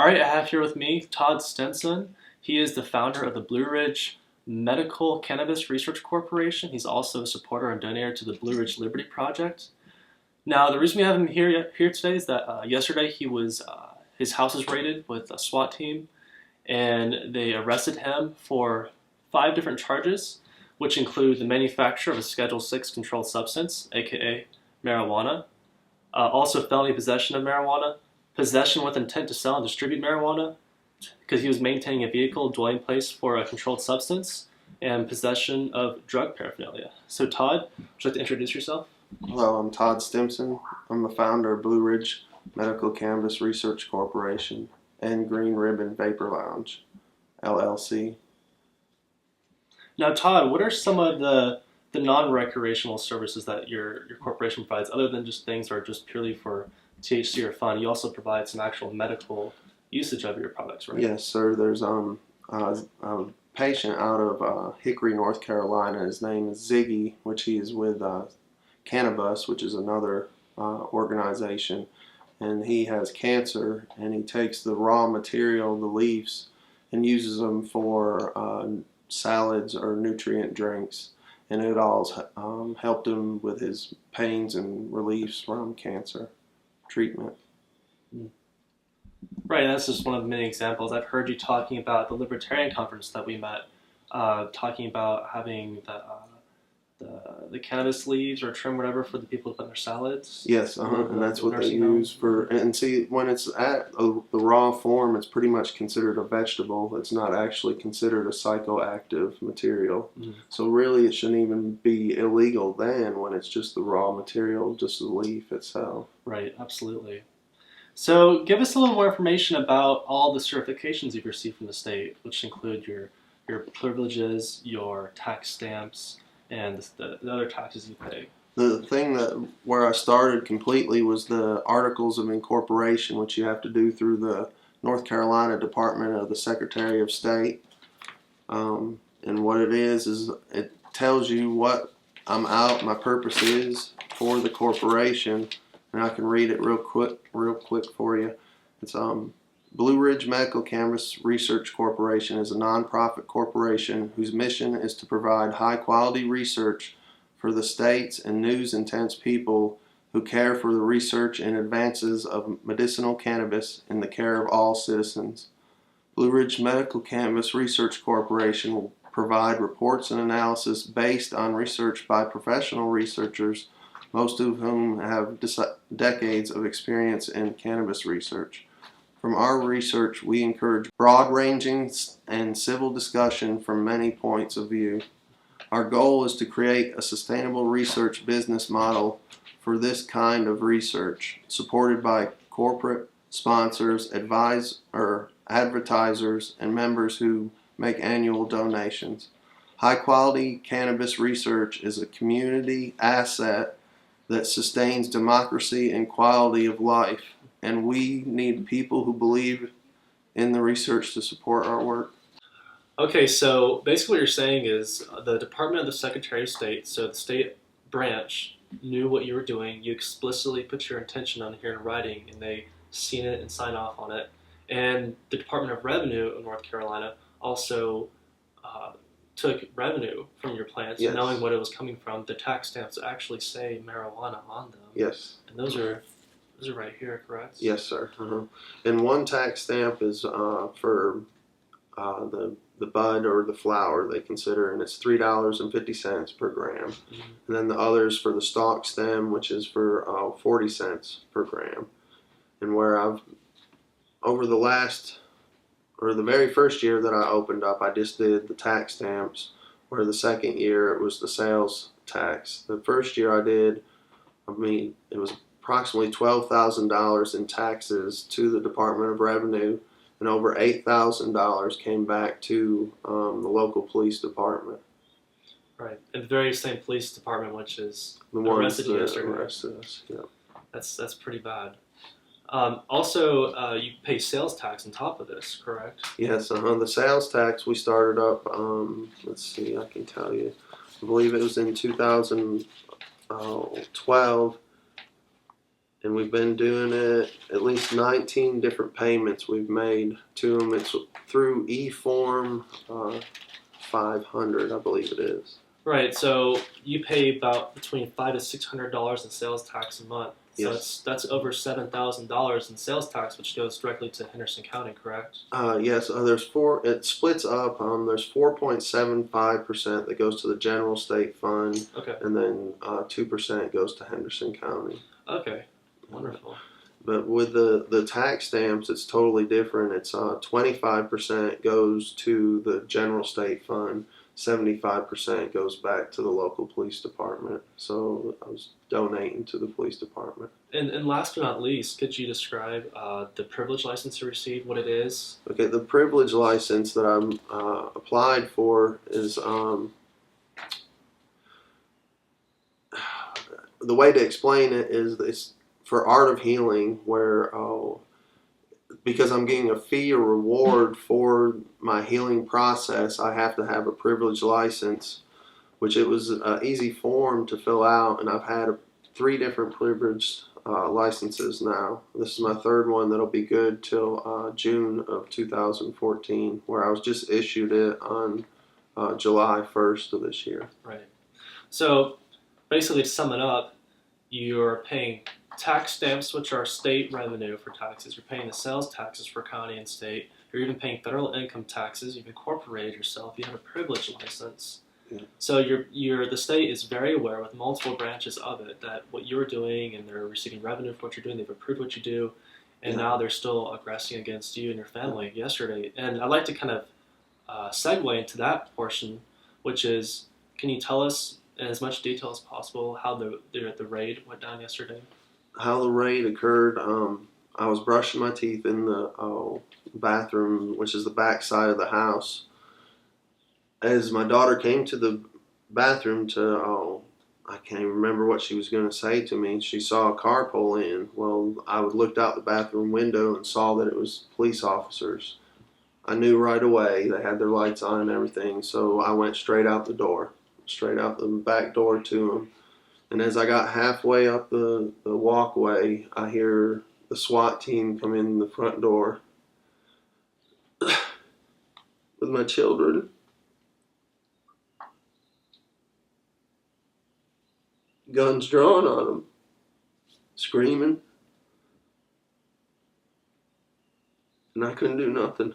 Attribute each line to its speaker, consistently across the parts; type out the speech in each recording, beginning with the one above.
Speaker 1: All right, I have here with me Todd Stinson. He is the founder of the Blue Ridge Medical Cannabis Research Corporation. He's also a supporter and donator to the Blue Ridge Liberty Project. Now, the reason we have him here today is that yesterday his house was raided with a SWAT team, and they arrested him for 5 different charges, which include the manufacture of a Schedule 6 controlled substance, aka marijuana, also felony possession of marijuana, possession with intent to sell and distribute marijuana, because he was maintaining a vehicle dwelling place for a controlled substance, and possession of drug paraphernalia. So, Todd, would you like to introduce yourself?
Speaker 2: Hello, I'm Todd Stimson. I'm the founder of Blue Ridge Medical Cannabis Research Corporation and Green Ribbon Vapor Lounge, LLC.
Speaker 1: Now, Todd, what are some of the non-recreational services that your corporation provides, other than just things that are just purely for THC or fun? You also provide some actual medical usage of your products, right?
Speaker 2: Yes, sir. There's a patient out of Hickory, North Carolina. His name is Ziggy, which he is with Cannabis, which is another organization, and he has cancer, and he takes the raw material, the leaves, and uses them for salads or nutrient drinks, and it all helped him with his pains and reliefs from cancer treatment.
Speaker 1: Right, that's just one of the many examples. I've heard you talking about the Libertarian Conference that we met, talking about having the cannabis leaves or trim, whatever, for the people to put in their salads.
Speaker 2: Yes, and that's what they use for. And see, when it's at the raw form, it's pretty much considered a vegetable. It's not actually considered a psychoactive material.
Speaker 1: Mm-hmm.
Speaker 2: So really, it shouldn't even be illegal then when it's just the raw material, just the leaf itself.
Speaker 1: Right, absolutely. So give us a little more information about all the certifications you've received from the state, which include your privileges, your tax stamps, and the other taxes you pay.
Speaker 2: The thing where I started completely was the Articles of Incorporation, which you have to do through the North Carolina Department of the Secretary of State. And what it is it tells you what my purpose is for the corporation, and I can read it real quick for you. It's Blue Ridge Medical Cannabis Research Corporation is a nonprofit corporation whose mission is to provide high-quality research for the state's and news-intense people who care for the research and advances of medicinal cannabis in the care of all citizens. Blue Ridge Medical Cannabis Research Corporation will provide reports and analysis based on research by professional researchers, most of whom have decades of experience in cannabis research. From our research, we encourage broad-ranging and civil discussion from many points of view. Our goal is to create a sustainable research business model for this kind of research, supported by corporate sponsors, advertisers, and members who make annual donations. High-quality cannabis research is a community asset that sustains democracy and quality of life, and we need people who believe in the research to support our work.
Speaker 1: Okay, so basically what you're saying is the Department of the Secretary of State, so the state branch, knew what you were doing. You explicitly put your intention on here in writing, and they seen it and signed off on it. And the Department of Revenue of North Carolina also took revenue from your plants,
Speaker 2: yes,
Speaker 1: knowing what it was coming from. The tax stamps actually say marijuana on them.
Speaker 2: Yes.
Speaker 1: And those are right here, correct?
Speaker 2: Yes, sir. And one tax stamp is for the bud or the flower they consider, and it's $3.50 per gram. Mm-hmm. And then the others for the stalk stem, which is for 40 cents per gram. And where over the very first year that I opened up, I just did the tax stamps, where the second year it was the sales tax. The first year it was approximately $12,000 in taxes to the Department of Revenue, and over $8,000 came back to the local police department.
Speaker 1: Right, and the very same police department which is
Speaker 2: the ones
Speaker 1: arrested you yesterday.
Speaker 2: Arrested us. Yeah.
Speaker 1: That's pretty bad. Also, you pay sales tax on top of this, correct?
Speaker 2: Yes, the sales tax we started up, let's see, I can tell you. I believe it was in 2012. and we've been doing it at least 19 different payments we've made to them. It's through eForm 500, I believe it is.
Speaker 1: Right. So you pay about between $500 to $600 in sales tax a month. So
Speaker 2: Yes.
Speaker 1: that's over $7,000 in sales tax, which goes directly to Henderson County, correct?
Speaker 2: Yes, there's four. It splits up. There's 4.75% that goes to the general state fund,
Speaker 1: Okay.
Speaker 2: and then 2% goes to Henderson County.
Speaker 1: Okay. Wonderful.
Speaker 2: But with the tax stamps, it's totally different. It's 25% goes to the general state fund, 75% goes back to the local police department. So I was donating to the police department.
Speaker 1: And last but not least, could you describe the privilege license you received, what it is?
Speaker 2: Okay, the privilege license that I'm applied for is the way to explain it is it's for art of healing, where because I'm getting a fee or reward for my healing process, I have to have a privilege license, which it was an easy form to fill out, and I've had 3 different privilege licenses now. This is my 3rd one that'll be good till June of 2014, where I was just issued it on July 1st of this year.
Speaker 1: Right. So basically, to sum it up, you're paying tax stamps, which are state revenue for taxes. You're paying the sales taxes for county and state. You're even paying federal income taxes. You've incorporated yourself. You have a privilege license.
Speaker 2: Yeah.
Speaker 1: So the state is very aware with multiple branches of it that what you're doing, and they're receiving revenue for what you're doing. They've approved what you do, and now they're still aggressing against you and your family yesterday. And I'd like to kind of segue into that portion, which is, can you tell us in as much detail as possible how the raid went down yesterday?
Speaker 2: How the raid occurred, I was brushing my teeth in the bathroom, which is the back side of the house. As my daughter came to the bathroom I can't even remember what she was going to say to me. She saw a car pull in. Well, I looked out the bathroom window and saw that it was police officers. I knew right away. They had their lights on and everything, so I went straight out the door, straight out the back door to them. And as I got halfway up the walkway, I hear the SWAT team come in the front door with my children. Guns drawn on them, screaming. And I couldn't do nothing.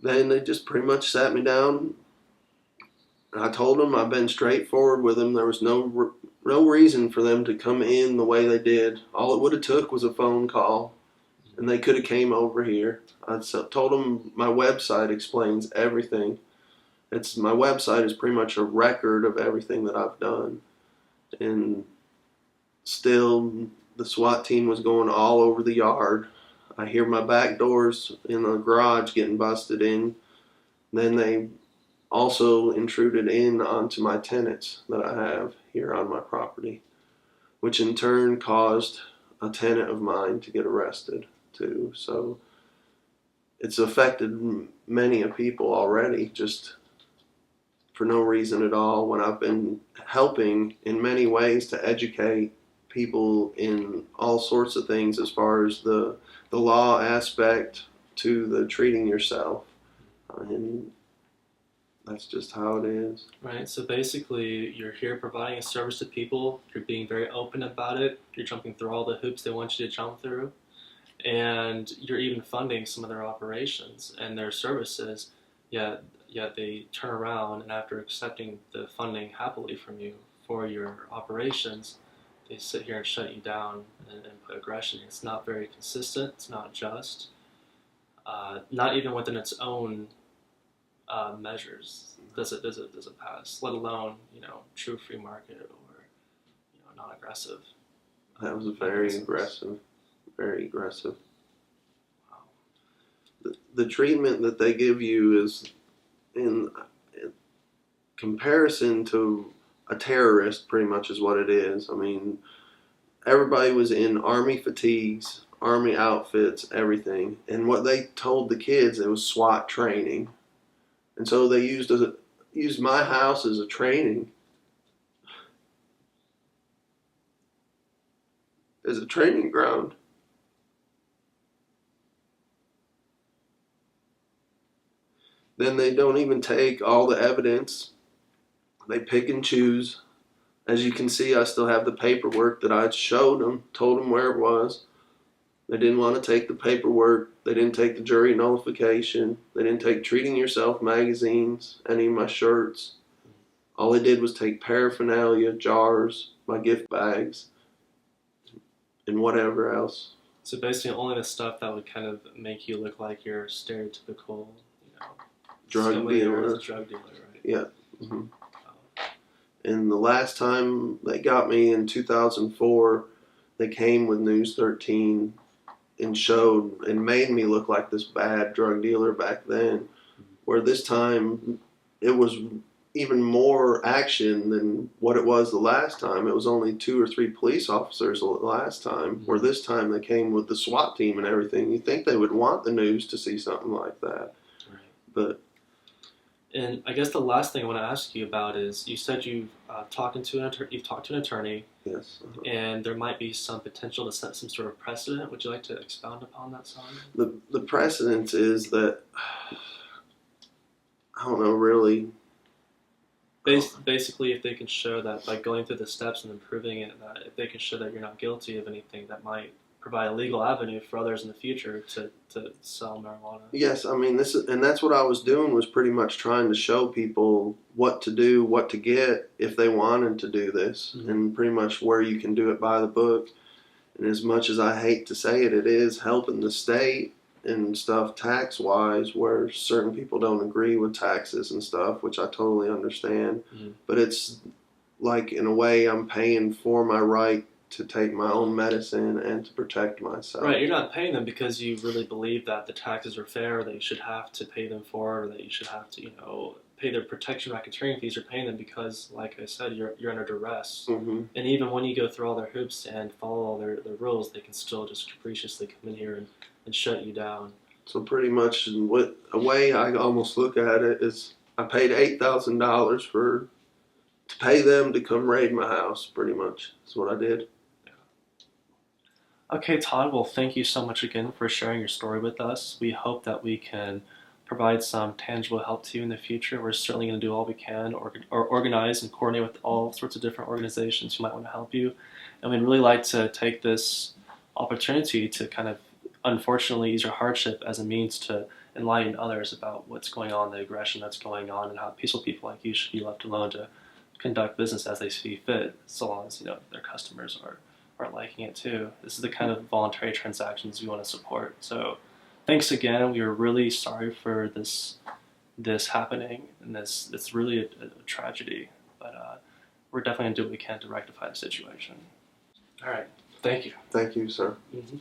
Speaker 2: Then they just pretty much sat me down. I told them I've been straightforward with them. There was no reason for them to come in the way they did. All it would have took was a phone call, and they could have came over here. I told them my website explains everything. My website is pretty much a record of everything that I've done. And still, the SWAT team was going all over the yard. I hear my back doors in the garage getting busted in. Then they also intruded in onto my tenants that I have here on my property, which in turn caused a tenant of mine to get arrested too. So it's affected many of people already, just for no reason at all, when I've been helping in many ways to educate people in all sorts of things, as far as the law aspect to the treating yourself. And that's just how it is.
Speaker 1: Right, so basically you're here providing a service to people, you're being very open about it, you're jumping through all the hoops they want you to jump through, and you're even funding some of their operations and their services, yet they turn around and after accepting the funding happily from you for your operations, they sit here and shut you down and put aggression. It's not very consistent, it's not just, not even within its own measures does it pass, let alone true free market or non-aggressive.
Speaker 2: That was very aggressive, very aggressive.
Speaker 1: Wow.
Speaker 2: The treatment that they give you is in comparison to a terrorist, pretty much is what it is. I mean, everybody was in army fatigues, army outfits, everything. And what they told the kids, it was SWAT training. And so they used used my house as a training ground. Then they don't even take all the evidence. They pick and choose. As you can see, I still have the paperwork that I showed them, told them where it was. They didn't want to take the paperwork. They didn't take the jury nullification. They didn't take Treating Yourself magazines, any of my shirts. All they did was take paraphernalia, jars, my gift bags, and whatever else.
Speaker 1: So basically, only the stuff that would kind of make you look like you're stereotypical,
Speaker 2: Drug dealer.
Speaker 1: Drug dealer, right?
Speaker 2: Yeah. Mm-hmm. And the last time they got me in 2004, they came with News 13 and showed and made me look like this bad drug dealer back then. Where this time it was even more action than what it was the last time. It was only 2 or 3 police officers the last time. Where this time they came with the SWAT team and everything. You think they would want the news to see something like that,
Speaker 1: right?
Speaker 2: But.
Speaker 1: And I guess the last thing I want to ask you about is you said you've talked to an attorney.
Speaker 2: Yes.
Speaker 1: And there might be some potential to set some sort of precedent. Would you like to expound upon that some?
Speaker 2: The precedent is that I don't know really.
Speaker 1: Basically, if they can show that by going through the steps and improving it, that if they can show that you're not guilty of anything, that might provide a legal avenue for others in the future to sell marijuana.
Speaker 2: Yes, I mean that's what I was doing, was pretty much trying to show people what to do, what to get if they wanted to do this, and pretty much where you can do it by the book. And as much as I hate to say it, it is helping the state and stuff tax wise, where certain people don't agree with taxes and stuff, which I totally understand. But it's like, in a way, I'm paying for my right to take my own medicine and to protect myself.
Speaker 1: Right, you're not paying them because you really believe that the taxes are fair, or that you should have to pay them for it, or that you should have to, pay their protection racketeering fees. You're paying them because, like I said, you're under duress. And even when you go through all their hoops and follow all their rules, they can still just capriciously come in here and shut you down.
Speaker 2: So pretty much, a way I almost look at it is, I paid $8,000 to pay them to come raid my house. Pretty much, that's what I did.
Speaker 1: Okay, Todd, well, thank you so much again for sharing your story with us. We hope that we can provide some tangible help to you in the future. We're certainly going to do all we can, or organize and coordinate with all sorts of different organizations who might want to help you. And we'd really like to take this opportunity to kind of, unfortunately, use your hardship as a means to enlighten others about what's going on, the aggression that's going on, and how peaceful people like you should be left alone to conduct business as they see fit, so long as their customers are liking it too. This is the kind of voluntary transactions we want to support. So thanks again. We are really sorry for this happening, and it's really a tragedy, but we're definitely going to do what we can to rectify the situation. All right. Thank you.
Speaker 2: Thank you, sir.
Speaker 1: Mm-hmm.